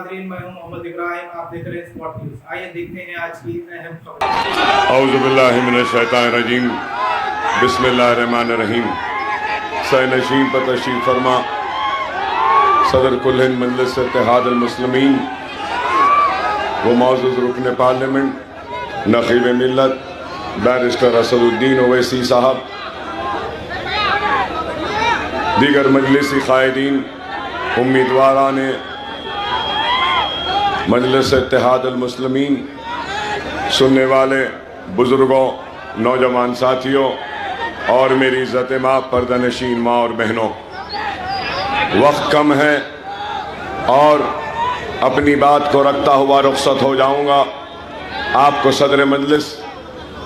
नाज़रीन, मैं हूं मोहम्मद इब्राहिम, आप देख रहे हैं स्पॉट न्यूज़। आइए देखते हैं आज की अहम खबर। औज़ु बिल्लाहि मिनश शैतानिर रजीम, बिस्मिल्लाहिर्रहमानिर रहीम। सैनशीन पर तशरीफ फरमा सदर कुल हिंद मजलिस इत्तेहाद अल मुस्लिमीन व मौजूद रुकन पार्लियामेंट नक़ीब मिल्लत बैरिस्टर असदुद्दीन ओवैसी साहब, दीगर मजलिसी क़ायदीन, उम्मीदवारान मजलिस इत्तेहाद अल मुस्लिमीन, सुनने वाले बुजुर्गों, नौजवान साथियों और मेरी इज़्ज़त माँ पर्दानशीन माँ और बहनों, वक्त कम है और अपनी बात को रखता हुआ रुखसत हो जाऊंगा। आपको सदर मजलिस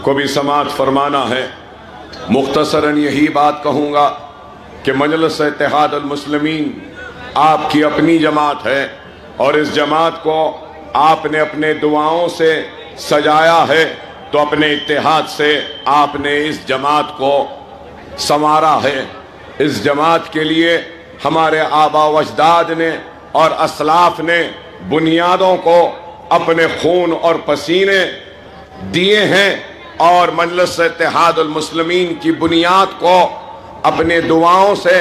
को भी समाअत फरमाना है। मुख्तसरन यही बात कहूँगा कि मजलिस इत्तेहाद अल मुस्लिमीन आपकी अपनी जमात है और इस जमात को आपने अपने दुआओं से सजाया है, तो अपने इत्तेहाद से आपने इस जमात को संवारा है। इस जमात के लिए हमारे आबा व अजदाद ने और असलाफ ने बुनियादों को अपने खून और पसीने दिए हैं और मजलिस इत्तेहाद अल मुस्लिमीन की बुनियाद को अपने दुआओं से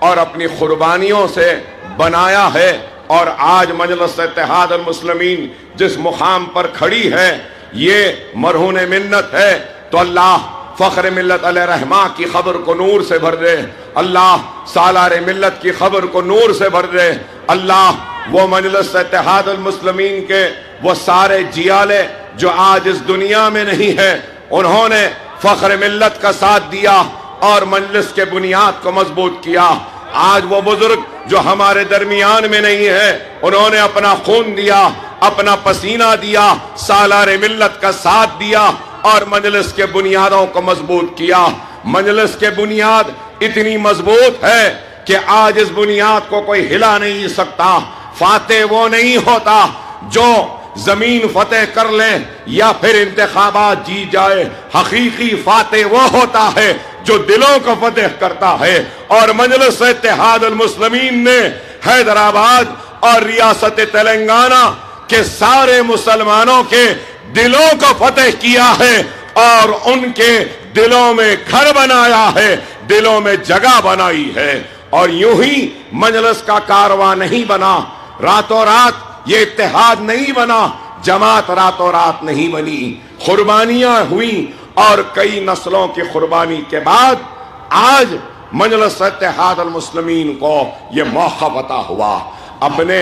और अपनी कुर्बानियों से बनाया है। और आज मजलिस इत्तेहाद अल मुस्लिमीन जिस मुकाम पर खड़ी है, ये मरहून मिन्नत है। तो अल्लाह फ़ख्र मिल्लत अलैहि रहमा की खबर को नूर से भर दे, अल्लाह सालार मिल्लत की खबर को नूर से भर दे। अल्लाह वो मजलिस इत्तेहाद अल मुस्लिमीन के वो सारे जियाले जो आज इस दुनिया में नहीं है, उन्होंने फ़ख्र मिल्लत का साथ दिया और मजलिस के बुनियाद को मजबूत किया। आज वो बुजुर्ग जो हमारे दरमियान में नहीं है, उन्होंने अपना खून दिया, अपना पसीना दिया, सालार मिल्लत का साथ दिया और मजलिस के बुनियादों को मजबूत किया। मजलिस के बुनियाद इतनी मजबूत है कि आज इस बुनियाद को कोई हिला नहीं सकता। फातेह वो नहीं होता जो जमीन फतेह कर ले या फिर इंतखाबात जीत जाए। हकीकी फातेह वो होता है जो दिलों को फतेह करता है। और मजलिस इत्तेहाद अल मुस्लिमीन ने हैदराबाद और रियासत तेलंगाना के सारे मुसलमानों के दिलों को फतेह किया है और उनके दिलों में घर बनाया है, दिलों में जगह बनाई है। और यूं ही मजलिस का कारवां नहीं बना, रातों रात ये इत्तेहाद नहीं बना, जमात रातों रात नहीं बनी। कुर्बानियां हुई और कई नस्लों की कुर्बानी के बाद आज मजलिस इत्तेहाद अल मुस्लिमीन को ये मौका अता हुआ। अपने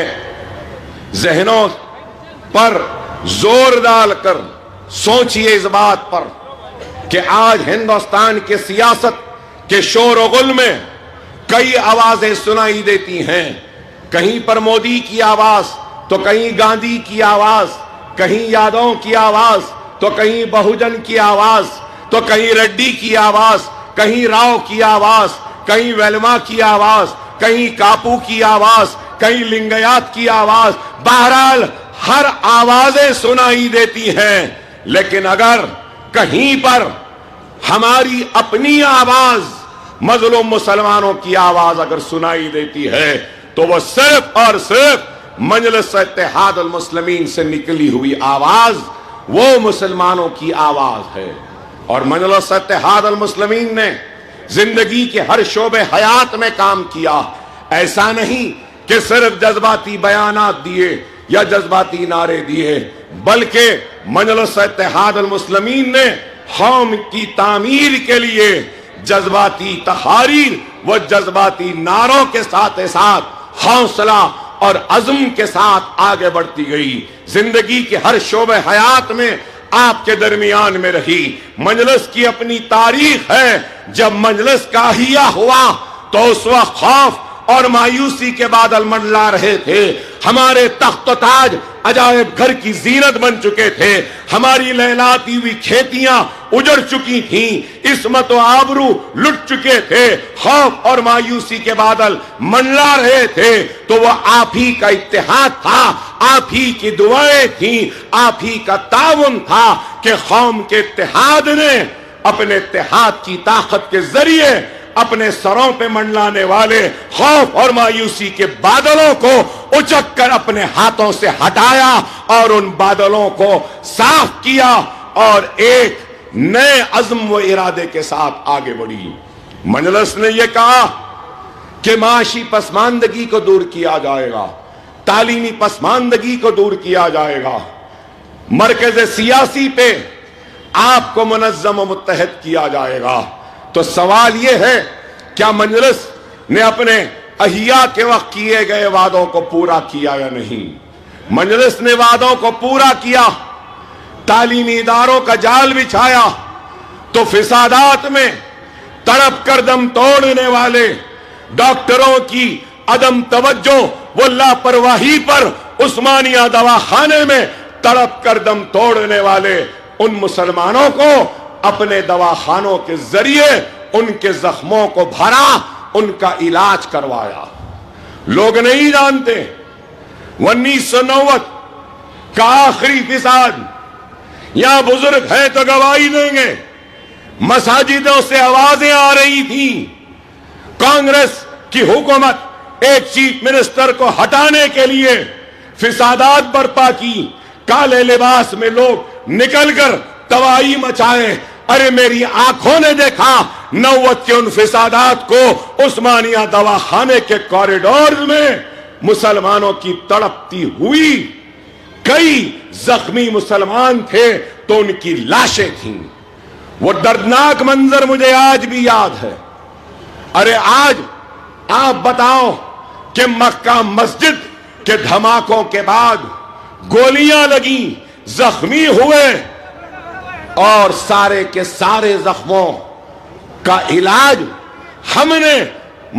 जहनों पर जोर डालकर सोचिए इस बात पर कि आज हिंदुस्तान की सियासत के शोर गुल में कई आवाजें सुनाई देती हैं। कहीं पर मोदी की आवाज तो कहीं गांधी की आवाज, कहीं यादव की आवाज तो कहीं बहुजन की आवाज, तो कहीं रेड्डी की आवाज, कहीं राव की आवाज, कहीं वेलमा की आवाज, कहीं कापू की आवाज, कहीं लिंगायत की आवाज। बहरहाल हर आवाजें सुनाई देती हैं, लेकिन अगर कहीं पर हमारी अपनी आवाज, मजलूम मुसलमानों की आवाज अगर सुनाई देती है, तो वह सिर्फ और सिर्फ मजलिस इत्तेहाद अल मुस्लिमीन से निकली हुई आवाज वो मुसलमानों की आवाज है। और मजलिस इत्तेहाद अल मुस्लिमीन ने जिंदगी के हर शोबे हयात में काम किया। ऐसा नहीं कि सिर्फ जज्बाती बयानात दिए या जज्बाती नारे दिए, बल्कि मजलिस इत्तेहाद अल मुस्लिमीन ने कौम की तामीर के लिए जज्बाती तहारीर व जज्बाती नारों के साथ हौसला और अज़्म के साथ आगे बढ़ती गई। जिंदगी के हर शोबे हयात में आपके दरमियान में रही। मजलिस की अपनी तारीख है। जब मजलिस का हिया हुआ तो उस वक्त खौफ और मायूसी के बादल मंडला रहे थे। हमारे तख्त ताज अजायब घर की जीनत बन चुके थे। हमारी लहलाती हुई खेतियां उजड़ चुकी थीं। इस्मत और आबरू लुट चुके थे। खौफ और मायूसी के बादल मंडला रहे थे। तो वह आप ही का इत्तेहाद था, आप ही की दुआएं थी, आप ही का ताउन था कि कौम के इत्तेहाद ने अपने इत्तेहाद की ताकत के जरिए اپنے سروں پہ منڈلانے والے خوف اور مایوسی کے بادلوں کو اچک کر اپنے ہاتھوں سے ہٹایا اور ان بادلوں کو صاف کیا اور ایک نئے عزم و ارادے کے ساتھ آگے بڑھی۔ مجلس نے یہ کہا کہ معاشی پسماندگی کو دور کیا جائے گا، تعلیمی پسماندگی کو دور کیا جائے گا، مرکز سیاسی پہ آپ کو منظم و متحد کیا جائے گا۔ تو سوال یہ ہے، کیا مجلس نے اپنے احیاء کے وقت کیے گئے وعدوں کو پورا کیا یا نہیں؟ مجلس نے وعدوں کو پورا کیا، تعلیمی اداروں کا جال بچھایا تو فسادات میں تڑپ کر دم توڑنے والے ڈاکٹروں کی عدم توجہ وہ لاپرواہی پر عثمانیہ دواخانے میں تڑپ کر دم توڑنے والے ان مسلمانوں کو اپنے دواخانوں کے ذریعے ان کے زخموں کو بھرا، ان کا علاج کروایا۔ لوگ نہیں جانتے 1990 کا آخری فساد، یہاں بزرگ ہے تو گواہی دیں گے، مساجدوں سے آوازیں آ رہی تھیں، کانگریس کی حکومت ایک چیف منسٹر کو ہٹانے کے لیے فسادات برپا کی، کالے لباس میں لوگ نکل کر تباہی مچائے۔ ارے میری آنکھوں نے دیکھا 90 کے ان فسادات کو عثمانیہ دواخانے کے کوریڈورز میں مسلمانوں کی تڑپتی ہوئی، کئی زخمی مسلمان تھے تو ان کی لاشیں تھیں۔ وہ دردناک منظر مجھے آج بھی یاد ہے۔ ارے آج آپ بتاؤ کہ مکہ مسجد کے دھماکوں کے بعد گولیاں لگیں، زخمی ہوئے اور سارے کے سارے زخموں کا علاج ہم نے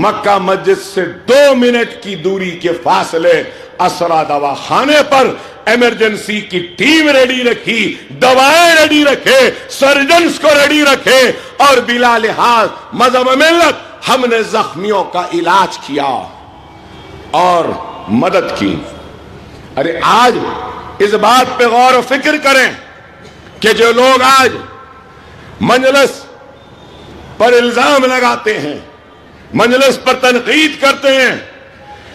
مکہ مسجد سے 2 منٹ کی دوری کے فاصلے اسرا دواخانے پر ایمرجنسی کی ٹیم ریڈی رکھی، دوائیں ریڈی رکھے، سرجنز کو ریڈی رکھے اور بلا لحاظ مذہب و ملت ہم نے زخمیوں کا علاج کیا اور مدد کی۔ ارے آج اس بات پہ غور و فکر کریں کہ جو لوگ آج مجلس پر الزام لگاتے ہیں، مجلس پر تنقید کرتے ہیں،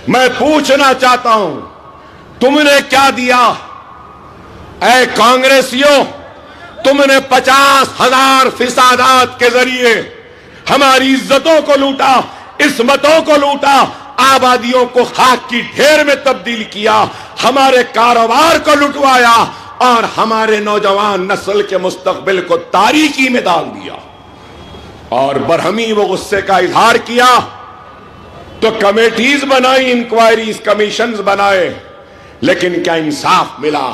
میں پوچھنا چاہتا ہوں تم نے کیا دیا؟ اے کانگریسیوں، تم نے 50,000 فسادات کے ذریعے ہماری عزتوں کو لوٹا، عصمتوں کو لوٹا، آبادیوں کو خاک کی ڈھیر میں تبدیل کیا، ہمارے کاروبار کو لٹوایا اور ہمارے نوجوان نسل کے مستقبل کو تاریکی میں ڈال دیا۔ اور برہمی وہ غصے کا اظہار کیا تو کمیٹیز بنائی، انکوائریز، کمیشنز بنائے، لیکن کیا انصاف ملا؟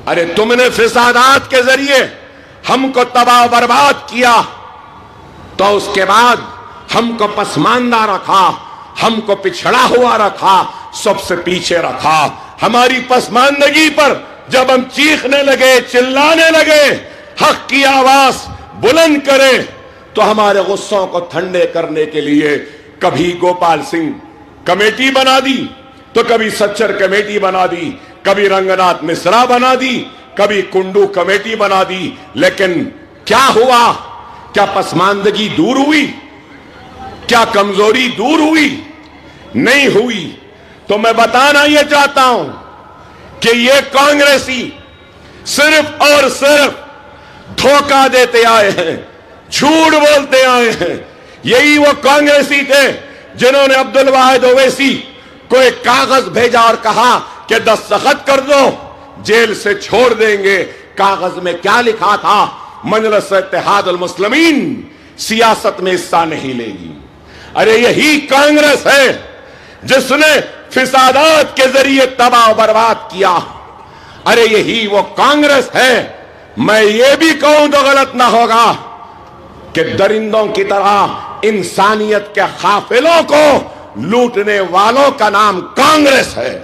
ارے تم نے فسادات کے ذریعے ہم کو تباہ برباد کیا تو اس کے بعد ہم کو پسماندہ رکھا، ہم کو پچھڑا ہوا رکھا، سب سے پیچھے رکھا۔ ہماری پسماندگی پر جب ہم چیخنے لگے، چلانے لگے، حق کی آواز بلند کرے تو ہمارے غصوں کو ٹھنڈے کرنے کے لیے کبھی گوپال سنگھ کمیٹی بنا دی تو کبھی سچر کمیٹی بنا دی، کبھی رنگناتھ مشرا بنا دی، کبھی کنڈو کمیٹی بنا دی، لیکن کیا ہوا؟ کیا پسماندگی دور ہوئی؟ کیا کمزوری دور ہوئی؟ نہیں ہوئی۔ تو میں بتانا یہ چاہتا ہوں کہ یہ کانگریسی صرف اور صرف دھوکہ دیتے آئے ہیں، جھوٹ بولتے آئے ہیں۔ یہی وہ کانگریسی تھے جنہوں نے عبدالواحد اویسی کو ایک کاغذ بھیجا اور کہا کہ دستخط کر دو، جیل سے چھوڑ دیں گے۔ کاغذ میں کیا لکھا تھا؟ مجلس اتحاد المسلمین سیاست میں حصہ نہیں لے گی۔ ارے یہی کانگریس ہے جس نے فسادات کے ذریعے تباہ و برباد کیا۔ ارے یہی وہ کانگریس ہے، میں یہ بھی کہوں تو غلط نہ ہوگا کہ درندوں کی طرح انسانیت کے قافلوں کو لوٹنے والوں کا نام کانگریس ہے۔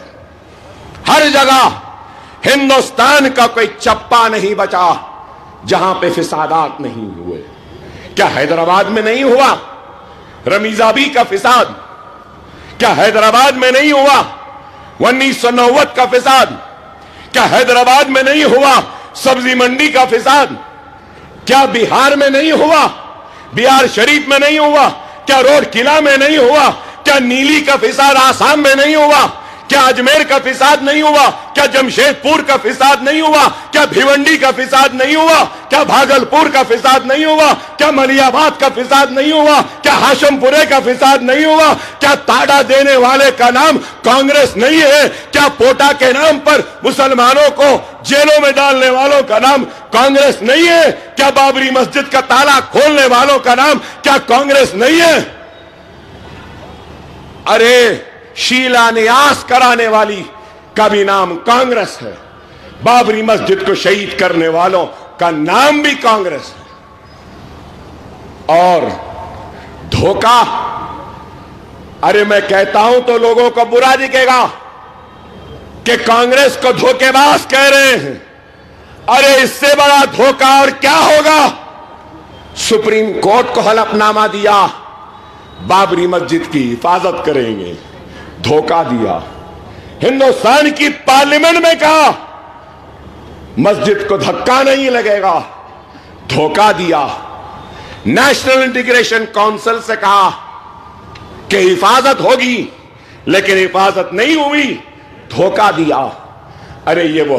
ہر جگہ ہندوستان کا کوئی چپا نہیں بچا جہاں پہ فسادات نہیں ہوئے۔ کیا حیدرآباد میں نہیں ہوا رمیزابی کا فساد؟ کیا حیدرآباد میں نہیں ہوا 1990 کا فساد؟ کیا حیدرآباد میں نہیں ہوا سبزی منڈی کا فساد؟ کیا بہار میں نہیں ہوا बिहार शरीफ में नहीं हुआ? क्या रोड किला में नहीं हुआ? क्या नीली का फिसाद आसाम में नहीं हुआ? क्या अजमेर का फिसाद नहीं हुआ? क्या जमशेदपुर का फिसाद नहीं हुआ? क्या भिवंडी का फिसाद नहीं हुआ? क्या भागलपुर का फिसाद नहीं हुआ? क्या मलियाबाद का फिसाद नहीं हुआ? क्या हाशमपुरे का फिसाद नहीं हुआ? क्या ताड़ा देने वाले का नाम कांग्रेस नहीं है? क्या पोटा के नाम पर मुसलमानों को जेलों में डालने वालों का नाम कांग्रेस नहीं है? क्या बाबरी मस्जिद का ताला खोलने वालों का नाम क्या कांग्रेस नहीं है? अरे शिलान्यास कराने वाली का भी नाम कांग्रेस है, बाबरी मस्जिद को शहीद करने वालों का नाम भी कांग्रेस है। और धोखा, अरे मैं कहता हूं तो लोगों को बुरा दिखेगा कि कांग्रेस को धोखेबाज कह रहे हैं। अरे इससे बड़ा धोखा और क्या होगा? सुप्रीम कोर्ट को हलफनामा दिया, बाबरी मस्जिद की हिफाजत करेंगे, धोखा दिया। हिंदुस्तान की पार्लियामेंट में कहा मस्जिद को धक्का नहीं लगेगा, धोखा दिया। नेशनल इंटीग्रेशन काउंसिल से कहा कि हिफाजत होगी, लेकिन हिफाजत नहीं हुई, धोखा दिया। अरे ये वो